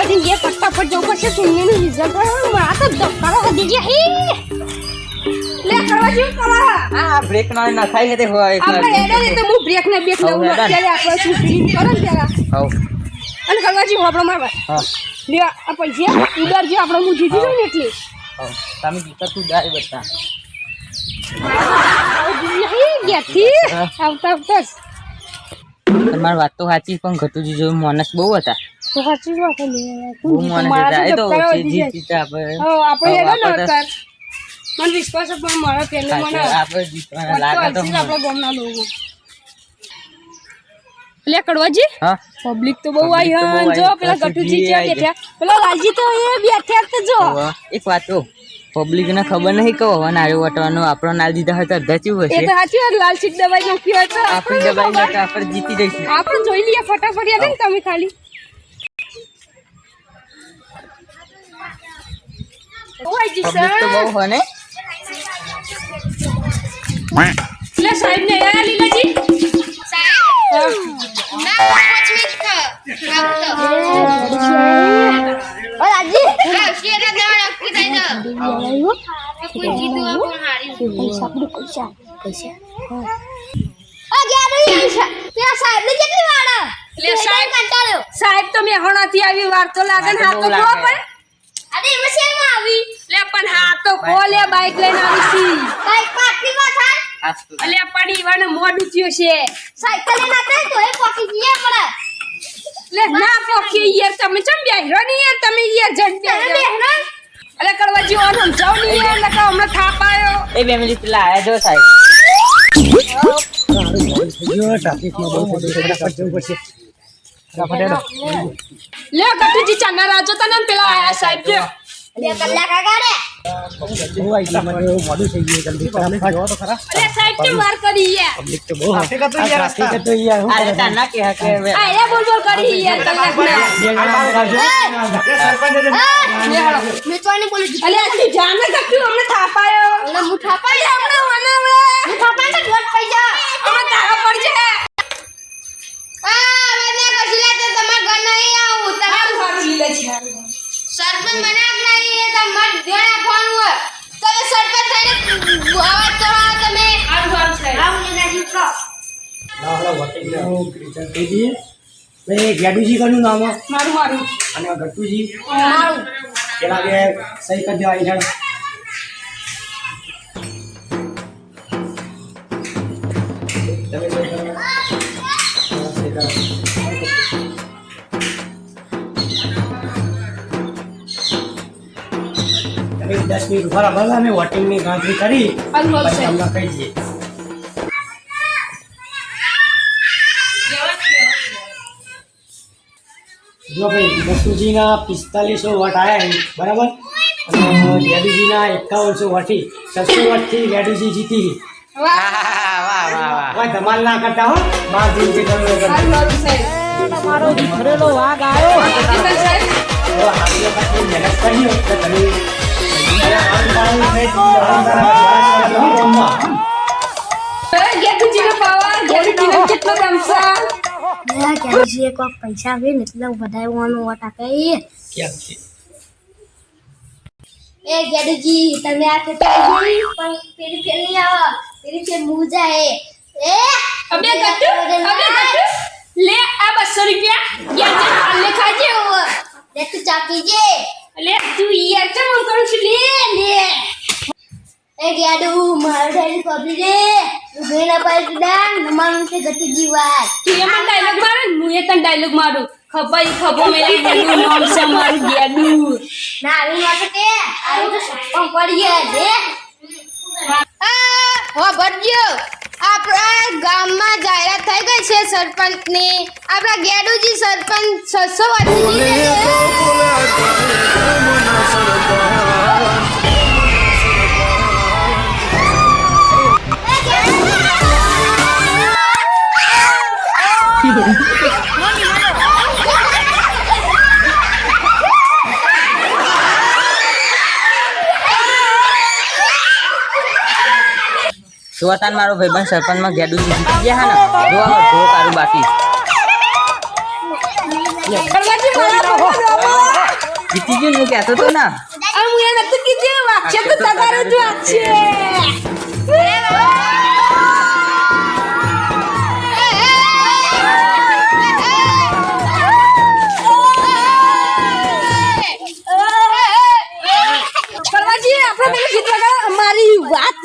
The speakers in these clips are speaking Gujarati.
કરીને જે ફટાફટ જવું પડશે સુનીનું રિઝલ્ટ આ તો ધક્કારો વધી ગયા હે લે કરવા જેવું કરો હા બ્રેક ના ખાઈ ને તે હોય આપણે એડે ને તો હું બ્રેક ને બેક લઉં અત્યારે આપણે શૂટિંગ કરો ને ત્યારે હાઉ અને કરવા જેવું આપણો મારવા હા લે આ પૈસા ઉડાર જે આપણે હું જીતી જોઈ ને એટલે હાઉ તમે જીતા તું જાય બતા ગેથી આવતા તમારી વાત તો સાચી પણ ઘટુજી જો માણસ બહુ હતા તો સાચી વાત લે બહુ માણસ હતા એ તો જીતા આપણે એડો ન કર મને વિશ્વાસ છે પણ મારા પેલે મને આપણે જીતવાના લાગે તો આપણા ગામના લોકો લે કડવાજી હા પબ્લિક તો બહુ આવી હન જો પેલા ગટુજી ક્યાં બેઠા પેલા લાલજી તો એ બેઠા તો જો એક વાત તો પબ્લિક ને ખબર નહીં કહો અને આયો વટવાનો આપણો નાલ દીધા હતા ધચ્યું હશે એ તો સાચી વાત લાલ સીટ દબાઈ નાખી હોય તો આપણે દબાઈ નાખા આપણે જીતી જઈશું આપણે જોઈ લઈએ ફટાફટ યાદ ને તમે ખાલી ઓય પબ્લિક તો બહુ હોય ને લે સાહેબ ને આયા લીલાજી સાહેબ તો મેં હણાથી આવી વાર તો લાગે ને હાથ તો ખો પણ અરે એમાં શેમ આવી લે પણ હાથ તો ખો લે બાઈક લઈને આવી છી બાઈક પાટી માં થાય અલે પણ ઈવાને મોડું થયો છે સાયકલ લઈને આતા તો એ પોકી જીએ પડે લે ના પોકી યાર તમે ચમ બેહરો ની યાર તમે યાર જડ બેહરો અલે કરવાજી ઓન સમજાવ ની યાર નકા હમણાં થાપ આયો એ બે મિનિટ પેલા આયા જો સાહેબ ટ્રાફિકમાં બહુ ફટાફટ જવું પડશે લે કટુજી ચાના રાજો તને પેલા આયા સાહેબ જો બે કલાક આગાડે બહુ આઈલા મને મોડું થઈ ગયું જલ્દી ફટાફટ જો તો ખરા અલે સાહેબ કે વાર કરી યાર પબ્લિક તો બહુ ટ્રાફિક તો યાર રસ્તા તો યાર હું અરે તાના કે હકે આ એ બોલ બોલ કરી યાર કલાક ના મેં તો આને બોલી અલે તું જાને કટુ અમને થાપાયો અલે મુ થાપાયો હમણે મુ થાપાય તો દોડ થઈ જા અમે તારા પડ છે સરપંચ બના નહીં તમાર ધ્યાન રાખવાનું હોય તમે સરપંચ થઈને અવાજ કરો તમે આવું છે આવું નથી કરો આપણા વોટિંગને રિઝલ્ટ થઈ ગઈ ભાઈ ગેડુજી કનું નામ મારું અને ગટુજી મારું પેલા કે સહી કરી દેવા ઈઠાણ તમે સહી કરો સહી કરો તમે 10 મિનિટ ઉભા રહો અમે વોટિંગની ગણતરી કરી પછી અમને કહી દઈએ જો ભાઈ ગટુજીના 4500 વોટ આવ્યા છે બરાબર અને ગેડુજીના 5100 વોટથી 600 વોટથી ગેડુજી જીતી વાહ ધમાલ ના કરતા હો 12 દિન કે તમારો વિખરેલો વાઘ આવ્યો મહેનત કરી તો તમે કેટલો દમસા ગેડુજીએ કોક પૈસા આવે ને એટલે વધારવાનો વોટ આપે કેમ છે એ ગેડુજી તમે આ તો ચાલી પણ પેલી પેલી આવો પેલી છે મુજા એ અબે ગટ્ટુ લે આ 200 રૂપિયા યાર પાલે ખાજે ઓ લે તું ચાપી જે લે તું યાર ચમ કરું છું લે એ ગેડુ મારો ડાયરી કોપી રે ઉભેના પર દાન નમાનું છે ગટુજી વાત તું એમાં ડાયલોગ મારે હું એ તને ડાયલોગ મારું ખબો મેલે ગેડુ નામ છે મારું ગેડુ ના આવી વાત કે આવી તો સપમ પડી ગયા રે હો ભરજો આપણા ગામમાં જાહેરાત થઈ ગઈ છે સરપંચની આપણા ગેડુજી સરપંચ 600 વાતની જોતાન મારો ભાઈબંધ સરપંચમાં ગેડુજી જીતી ગયા હે ને જોવા કારું બાકી કરવાજી મારા જીતી ગયું હું કહેતો તો ના હું એ નતું કીધું વાગશે તો તમારું જ વાગશે પરવાજી આપણે પેલું ગીત વગાડો અમારી વાત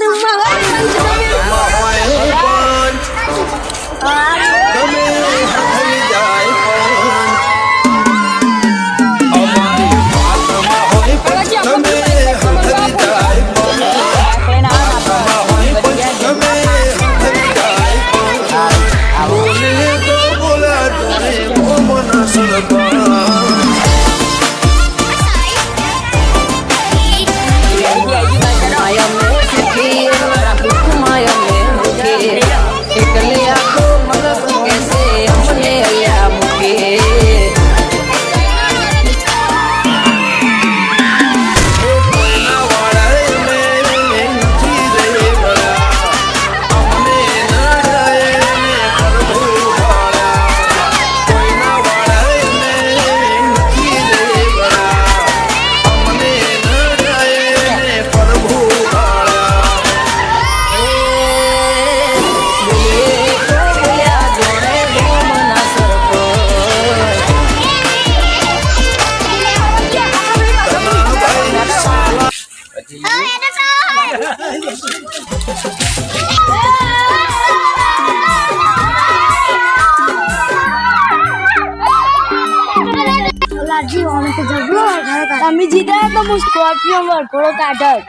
તમે જીત્યા તો હું સ્કોર્પિયો વરઘોડો કાઢત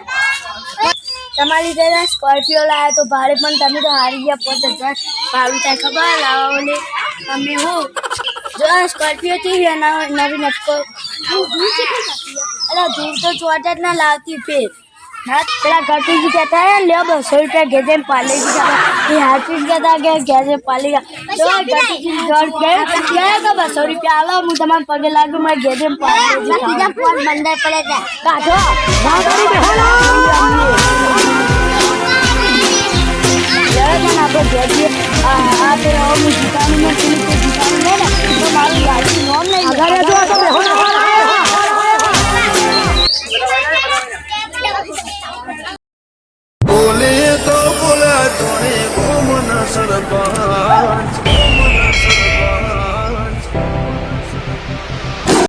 તમારી જગ્યાએ સ્કોર્પિયો લાવ્યા તો ભાડે પણ તમે તો હારી ગયા 5000 ભાડું થાય ખબર લાવોને તમે હું જો સ્કોર્પિયો થી નવી નટકો અરે દૂર તો ચોટ જ ના લાવતી ફેર ના પેલા ઘટુજી કહેતા હે લે 200 રૂપિયા ઘેજે પાલેગી એ હાથી કહેતા કે ઘેજે પાલેગા તો ઘટુજી જોડ કે 200 રૂપિયા આલો હું તમારા પગે લાગુ મેં ઘેજે પાલેગી બીજા ફોન બંદર પડે કાઢો